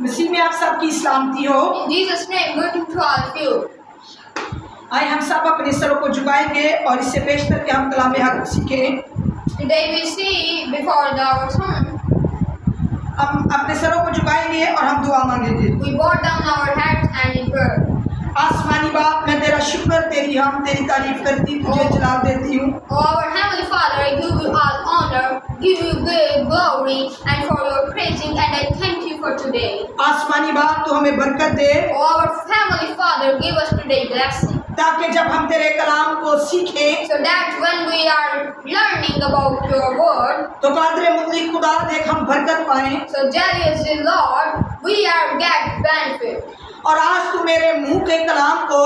मसीह में आप सबकी सलामती हो। In Jesus' name, greeting to all of you. आए हम सब अपने सरों को झुकाएंगे और इससे पेश करके हम कलाम हक सीखें। Today we see before our sermon, हम अपने सरों को झुकाएंगे और हम दुआ मांगेंगे। we bow down our heads and in prayer. आसमानी बाप, मैं तेरा शुक्र, तेरी हम तेरी तारीफ करती, तुझे जलाल देती हूँ। Oh, our Heavenly Father, I give you all honor, give you glory, and for your praising, and I thank you for today. आसमानी बाप, तू हमें बरकत दे, Oh, our Heavenly Father, give us today blessing, ताकि जब हम तेरे कलाम को सीखें so that when we are learning about your word, तो कादरे मुतलिक खुदा देख हम बरकत पाएं। so jealous the Lord, we are get benefit. और आज तू मेरे मुंह के कलाम को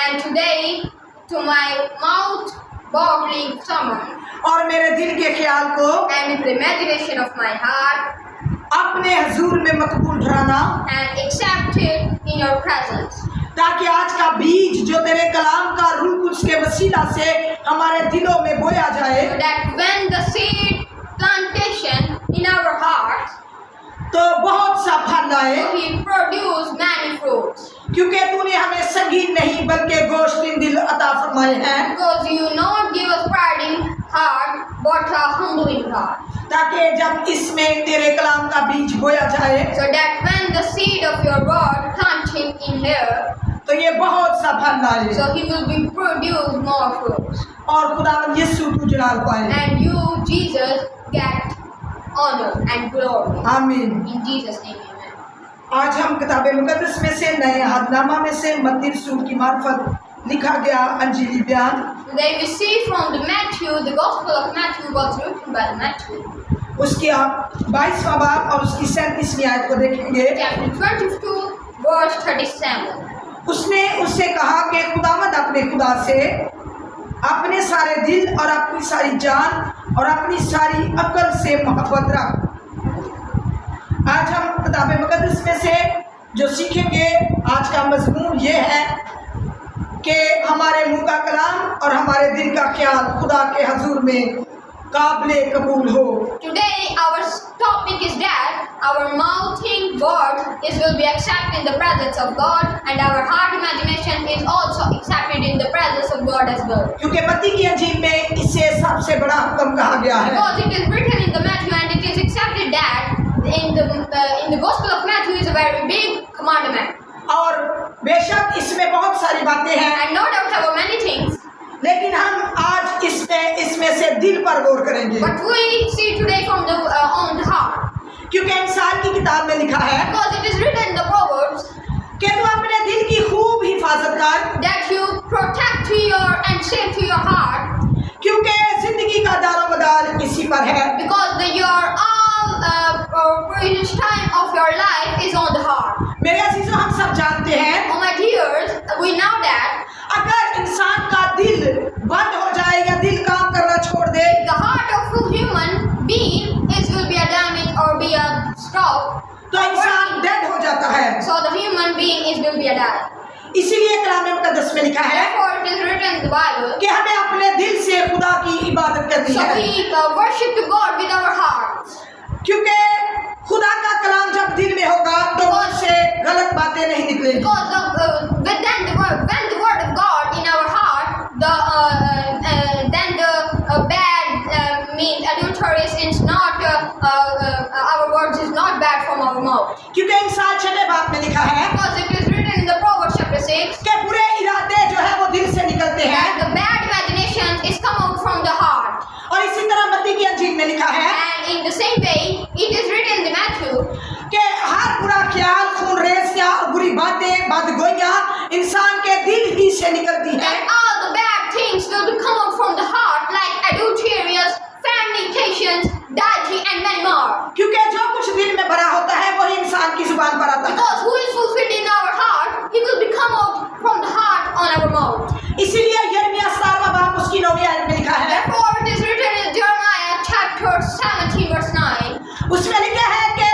And today, to my mouth boggling sermon, और मेरे दिल के ख्याल को and with the imagination of my heart, अपने हजूर में मकबूल ठहराना, and accept it in your presence, ताकि आज का बीज जो तेरे कलाम का रूह कुद्स के वसीला से हमारे दिलों में बोया जाए, so that when the seed plantation in our hearts, तो बहुत सा फल लाए, he produce many fruits, क्योंकि तूने हमें संगीन नहीं बल्कि गोश्तिन दिल अता फरमाए हैं, because you not give us priding heart but a humbling heart, ताकि जब इसमें तेरे कलाम का बीज बोया जाए so that when the seed of your word planting in here, तो ये बहुत सा फल लाए so he will be produce more fruits, और खुदावंद यीशु तू जलाल पाए। and you Jesus get honor and glory. आमीन। In Jesus' name, amen. आज हम किताब मुकद्दस में से नए अहदनामा में से मत्ती रसूल की मार्फत लिखा गया अंजीली बयान, Today we see from the Matthew, the Gospel of Matthew was written by Matthew. उसकी आप 22वां बाब और उसकी 37वीं आयत को देखेंगे। Chapter 22, verse 37. उसने उससे कहा कि खुदावंद अपने खुदा से अपने सारे दिल और अपनी सारी जान और अपनी सारी अक्ल से मोहब्बत रख। आज हम किताब मुकद्दस में से जो सीखेंगे, आज का मजमून ये है कि हमारे मुंह का कलाम और हमारे दिल का ख्याल खुदा के हजूर में काबिले कबूल हो। Today our topic is that our mouthing word will be accepted in the presence of God, and our heart imagination is also accepted in the presence of God as well. क्योंकि मत्ती की अंजील में इसे सबसे बड़ा हुक्म कहा गया है। Because it is written in the Matthew, and it is accepted that in the Gospel of Matthew is a very big commandment. और बेशक इसमें बहुत सारी बातें हैं, And no doubt have many things, लेकिन हम आज इसमें से दिल पर गौर करेंगे, but we see today from the on the heart. क्योंकि इंसान की किताब में लिखा है Because it is written in the Proverbs कि तू अपने दिल की खूब हिफाजत कर, that you protect to your and save to your heart, क्योंकि जिंदगी का दारोमदार इसी पर है। because your all precious time of your life is on the heart. मेरे अजीजों, हम सब जानते हैं Oh my dears, we know that अगर इंसान का दिल बंद हो जाए या दिल काम करना छोड़ दे the heart of a human being will be a damage or be a stop, तो इंसान डेड हो जाता है। so the human being will be a die. इसीलिए कलाम मुकद्दस में लिखा है Therefore it is written in the Bible, कि हमें अपने दिल से खुदा की इबादत करनी so है, we worship to God with our hearts, क्योंकि खुदा का कलाम जब दिल में होगा तो उससे गलत बातें नहीं निकलेंगी। because when the word of God in our heart, then the bad means adulterous is not our words is not bad from our mouth, क्योंकि इंसान छठे बाब में लिखा है because it is written in the Proverbs chapter 6 कि बुरे इरादे जो है वो दिल से निकलते हैं, that the bad imaginations is come out from the heart. और इसी तरह मत्ती की अंजील में लिखा है And in the same way, it is written in the Matthew कि हर बुरा ख्याल, खून रेज़ियाँ और बुरी बातें, बदगोइयाँ इंसान के दिल ही से निकलती हैं। that all the bad things will come out from the heart, like adulterous, fornications, dodgy, and many more. क्योंकि जो कुछ दिल में भरा होता है वही इंसान की जुबान पर आता है। Because who is fulfilled in our heart, he will come out from the heart on our mouth. इसीलिए यिर्मयाह 17वां बाब उसकी 9वीं आयत में लिखा है, Therefore, it is written in Jeremiah chapter 17, verse 9. उसमें लिखा है कि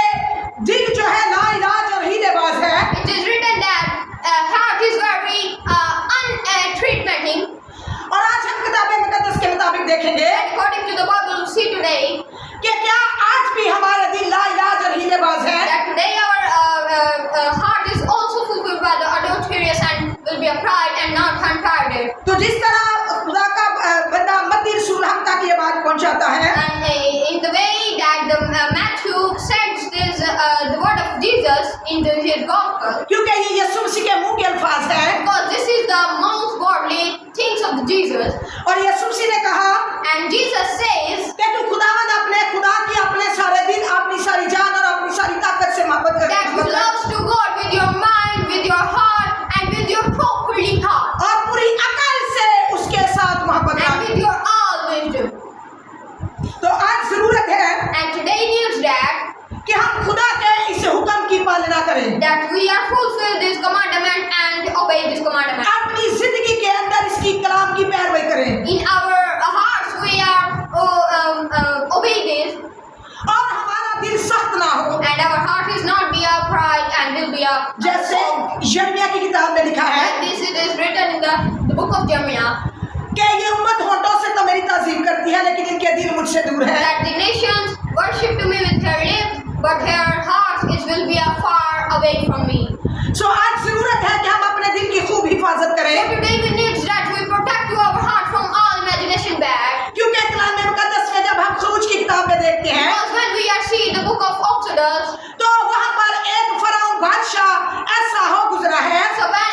दिल जो है लाइलाज और हीलेबाज है, It is written that heart is very untreatmenting. और आज हम किताब मुकद्दस के मुताबिक देखेंगे According to the Bible, we see today कि क्या की ये बात पहुंचाता है। And in the way that the Matthew sends this the word of Jesus into his gospel, क्योंकि ये यीशु मसीह के मुंह के अल्फाज है। because this is the most godly things of Jesus. और यीशु मसीह ने कहा And Jesus says कि तू खुदावंद अपने खुदा की अपने सारे दिल, अपनी सारी जान और अपनी सारी ताकत से मोहब्बत that you कर, love to God with your mind, with your heart, and with your properly heart, और पूरी अकल से उसके साथ मोहब्बत and कर। with your all wisdom. तो आज जरूरत है And today needs कि हम खुदा के इस हुक्म की पालना करें, that we are fulfill this commandment and obey this commandment. अपनी जिंदगी के अंदर इसकी कलाम की पैरवी करें, In our hearts we are obey this, और हमारा दिल सख्त ना हो। and our heart is not be a pride and will be a जैसे यिर्मयाह की किताब में लिखा है like this. It is written in the book of Jeremiah कि ये उम्मत होठों से तो मेरी ताज़ीम करती है, लेकिन इनके दिल मुझसे दूर है। that the nations worship to me with their lips, but their hearts is will be a far away from me. सो आज जरूरत है कि हम अपने दिल की खूब हिफाजत So करें, today we need that we protect our heart from all imagination bad. क्योंकि कलाम मुकद्दस में जब हम खरूज की किताब में देखते हैं Because when we are see the book of Exodus, तो वहाँ पर एक फराउन बादशाह ऐसा हो गुजरा है so when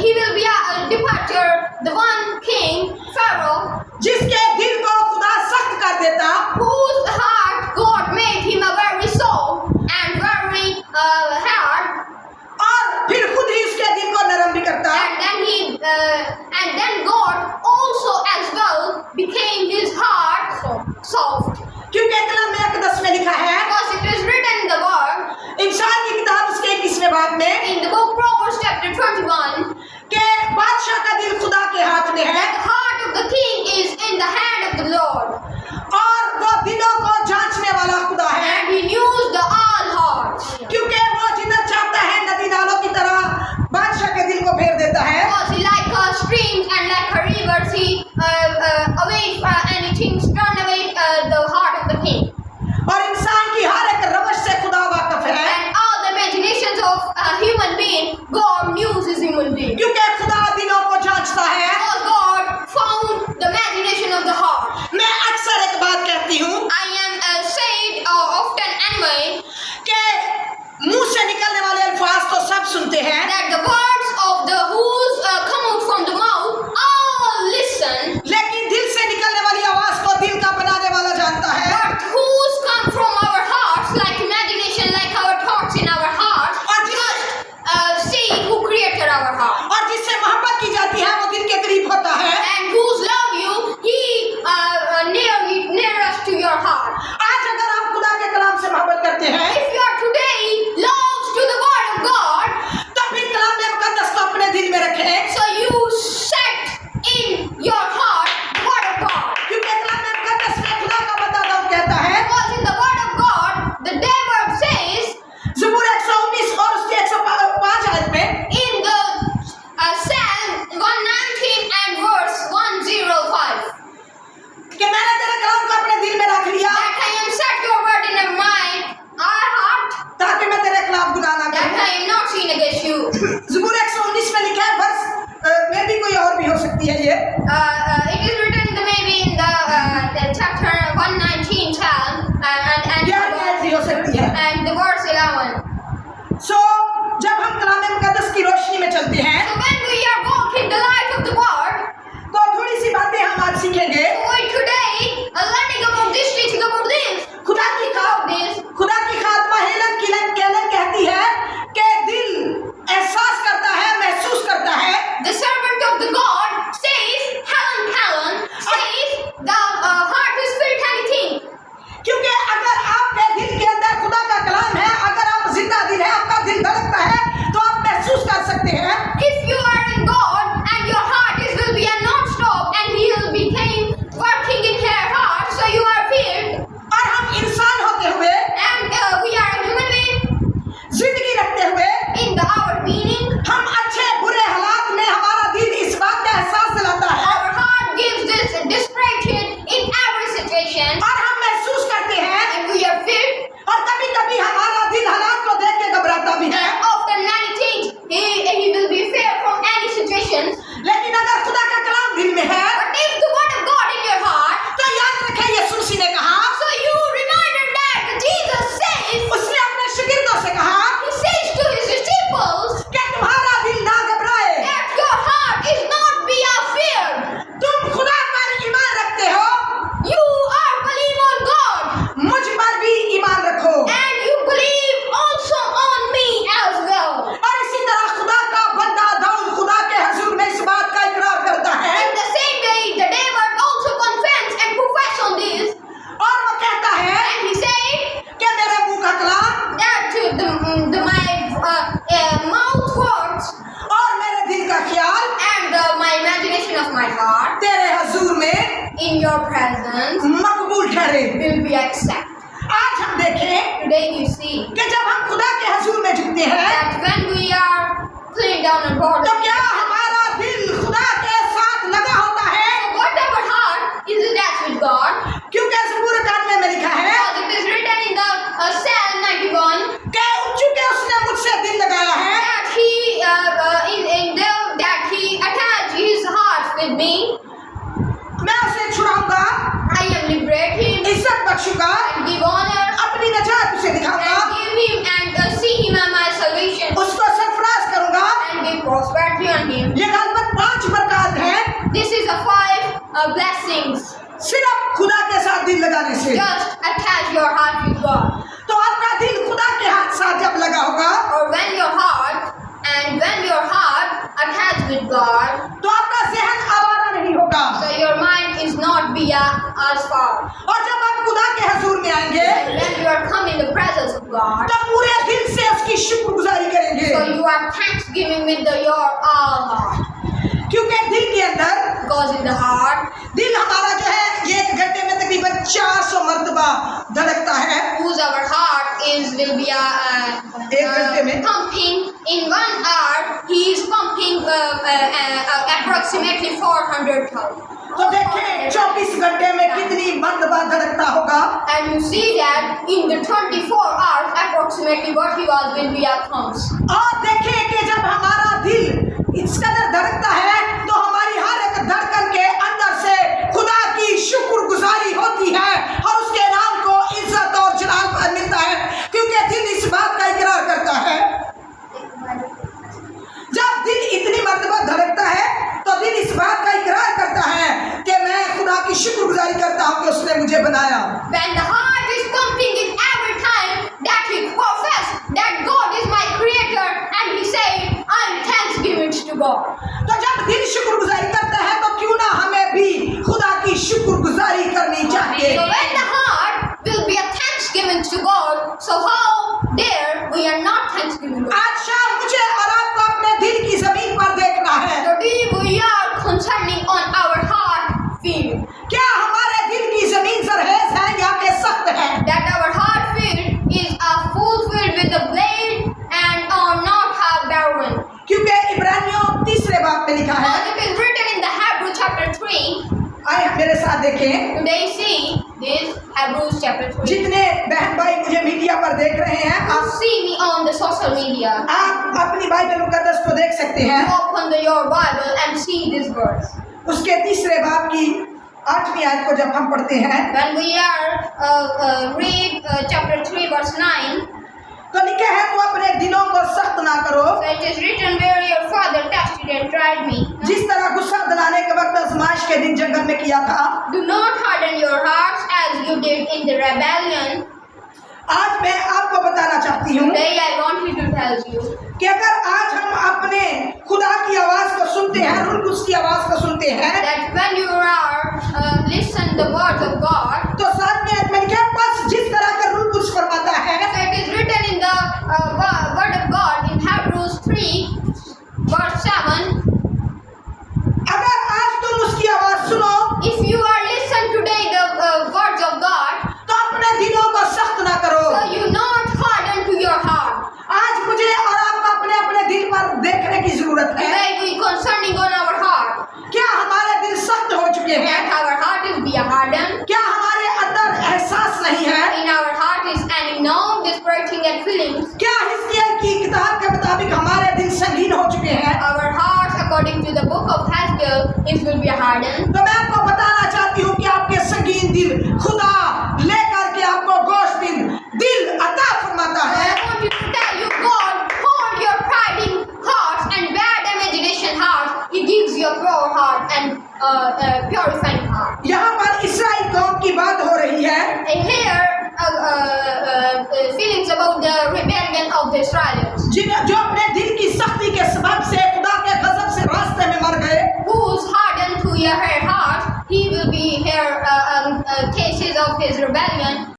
he will be a departure, the one king Pharaoh, जिसके दिल को खुदा सख्त कर देता, whose heart God made him a very soft and very hard, और फिर खुद ही उसके दिल को नरम भी करता। and then God also as well became his heart soft. क्योंकि कलाम मुकद्दस में लिखा है, Because it is written in the word इंसान की किताब उसके 21वें बाब में in the book Proverbs chapter 21, कि बादशाह का दिल खुदा के हाथ में है, the heart of the king is in the hand of the Lord, और वो दिलों को जांचने वाला खुदा है, and he knows the all hearts. क्योंकि वो जिधर चाहता है नदी नालों की तरह बादशाह के दिल को फेर देता है। Because he like streams and like a rivers, he away anything turn away the heart of the king. और इंसान की हर एक रवश से खुदा वाकिफ है, And all the imaginations of a human being, God knows his human being. क्योंकि खुदा दिलों को जांचता है। Because God found the imagination of the heart. मैं अक्सर एक बात कहती हूँ I am said often anyway कि मुंह से निकलने वाले अल्फाज तो सब सुनते हैं, that the words of the whose come out from the mouth all listen, लेकिन दिल से निकलने वाली आवाज को दिल का बनाने वाला जानता है, but whose come from our hearts, like imagination, like our thoughts in our hearts, और see who created our heart. और जिससे मोहब्बत की जाती है वो दिल के करीब होता है। And whose love you, he nearest to your heart. आज अगर आप खुदा के कलाम से मोहब्बत करते हैं If you are today loves to the word of God, तो फिर कलाम मुकद्दस को अपने दिल में रखें, so you set in your heart the word of God. क्योंकि कलाम मुकद्दस में खुदा का बंदा दाऊद कहता है, Because in the word of God, the David says ज़बूर 119 और उसके 105 आयत में in the Psalm 119 and verse 105 कि मैंने तेरे कलाम को अपने दिल में रख लिया that I am set your word in your mind, our heart, ताकि मैं तेरे खिलाफ गुनाह ना that करूं। I am not sin against you. ज़बूर 119 में लिखा है, वर्ष में भी कोई और भी हो सकती है ये, It is written maybe in the chapter 119 Psalm and ये आयत भी हो सकती है। the verse 11. सो जब हम कलाम मुकद्दस की रोशनी में चलते हैं So when we are walking the light of the word, तो थोड़ी सी बातें हम आज सीखेंगे। we today are learning about this, teaching about this, खुदा की about this. खुदा की खात्मा हेलन केलन कहती है कि दिल एहसास करता है, महसूस करता है, The servant of the God says, Helen says, the heart is felt anything. क्योंकि अगर आपके दिल के अंदर खुदा का कलाम है, अगर आप जिंदा दिल है, आपका दिल धड़कता है, तो आप महसूस कर सकते हैं If you are in God and your heart is will be a non-stop and He will be working in your heart, so you are filled. और हम इंसान होते हुए, And we are a human being जिंदगी रखते हुए, in our being. हम अच्छे बुरे हालात में हमारा दिल इस बात का एहसास दिलाता है Our heart gives this desperation in every situation, और हम महसूस करते हैं, and we are filled. और कभी कभी हमारा दिल हालात को देख के घबराता भी है। And often many things he will be fear from any situations. लेकिन अगर खुदा का कलाम दिल में है But if the word of God in your heart, करे, will be accepted. आज हम देखें Today you see कि जब हम खुदा के हुजूर में झुकते हैं that when we are playing down on board, तो क्या हमारा दिल खुदा के साथ लगा होता है? what our heart is attached with God. क्योंकि ज़बूर 91 में लिखा है Because it is written in the Psalm 91 कि चूंकि उसने मुझसे दिल लगाया है that he attached his heart with me. मैं उसे छुड़ाऊंगा, I am liberate him इज्जत बख्शूंगा, and give honor अपनी नजात उसे दिखाऊंगा, and give him and see him as my salvation उसको सरफराज करूंगा। and give prosperity on him. ये गलबत 5 बरकत है This is the 5 blessings. सिर्फ खुदा के साथ दिल लगाने से। Just attach your heart with God. तो आपका दिल खुदा के हाथ साथ जब लगा होगा Or when your heart attached with God, तो आपका ज़हन आवारा नहीं होगा, so your mind is not be as far. और जब आप खुदा के हुजूर में आएंगे When you are come in the presence of God, तब पूरे दिल से उसकी शुक्रगुजारी करेंगे, so you are thanksgiving with your all heart. क्योंकि दिल के अंदर, Because in the heart, दिल हमारा जो है ये 1 घंटे में तकरीबन 400 मरतबा धड़कता है। whose our heart will be एक घंटे में pumping in 1 hour. He is pumping approximately 400,000. तो देखिए 24 घंटे में कितनी मरतबा धड़कता होगा। And you see that in the 24 hours approximately what he was will be at comes. और देखिए कि जब हमारा दिल इस कदर धड़कता है तो हमारी हर एक धड़कन के अंदर से खुदा की शुक्रगुजारी होती है और उसके नाम को इज्जत और जलाल मिलता है, क्योंकि दिल इस बात का इकरार करता है। जब दिल इतनी मरतबा धड़कता है तो दिल इस बात का इकरार करता है कि मैं खुदा की शुक्रगुजारी करता हूँ कि उसने मुझे बनाया। When the heart is pumping in every time that he profess that God is my creator and he say I am thanksgiving to God. तो जब दिल शुक्रगुजारी करता है तो क्यों ना हमें भी खुदा की शुक्रगुजारी करनी चाहिए। So when the heart will be a thanksgiving to God, so how dare we are not thanksgiving to God? आज शाम मुझे और आपको अपने दिल की जमीन पर देखना है। Today we are concerning on our heart field. क्या हमारे दिल की जमीन जरहेज है या कि सख्त है? That our heart field is full filled with the blade and not barren. क्योंकि इब्रानियों 3 बाब में लिखा है, Because it is written in the Hebrew chapter 3. आइए हम मेरे साथ देखें। Today see this Hebrews chapter 3. जितने बहन भाई मुझे मीडिया पर देख रहे हैं, You see me on the social media. आप अपनी बाइबल मुकद्दस को देख सकते हैं। You open your Bible and see this verse. उसके 3 बाब की 8वीं आयत को जब हम पढ़ते हैं When we are read chapter 3 verse 9, तो लिखे है तो अपने दिलों को सख्त ना करो, so it is written where your father tested and tried me. जिस तरह गुस्सा दिलाने के वक्त आजमाइश के दिन जंगल में किया था। Do not harden your hearts as you did in the rebellion. आज मैं आपको बताना चाहती हूँ Today I want you to tell you कि अगर आज हम अपने खुदा की आवाज को सुनते हैं, रूह कुद्स की आवाज को सुनते हैं, that when you are listen the words of God, तो 7वीं आयत में लिखा है बस जिस तरह का रूह कुद्स फरमाता है। so it is written in the word of God in Hebrews 3 verse 7. अगर आज तुम उसकी आवाज सुनो If you are listen today the words of God, तो अपने दिलों को सख्त ना करो। so you not harden to your heart. आज मुझे और आपको अपने अपने दिल पर देखने की जरूरत है। Today we concerning on our heart. क्या हमारे दिल सख्त हो चुके हैं? That our heart is be hardened. क्या हमारे अंदर एहसास नहीं है? In our heart is any known despairing and feelings. क्या हिजकिय्याह की किताब के मुताबिक हमारे दिल संगीन हो चुके हैं? Our hearts according to the book of Haskell is will be hardened. तो मैं आपको बताना चाहती हूँ कि आपके संगीन दिल खुदा लेकर के आपको गोश्त दिल अता फरमाता I है। want you to tell you God hold your priding hearts and bad imagination hearts. He gives you a pure heart and purifying heart. यहाँ पर इस्राएल कौम की बात हो रही है। And here feelings about the rebellion of the Israelites, जो अपने दिल की सख्ती के सबब से खुदा के गजब से रास्ते में मर गए। who's hardened to your heart, he will be here cases of his rebellion.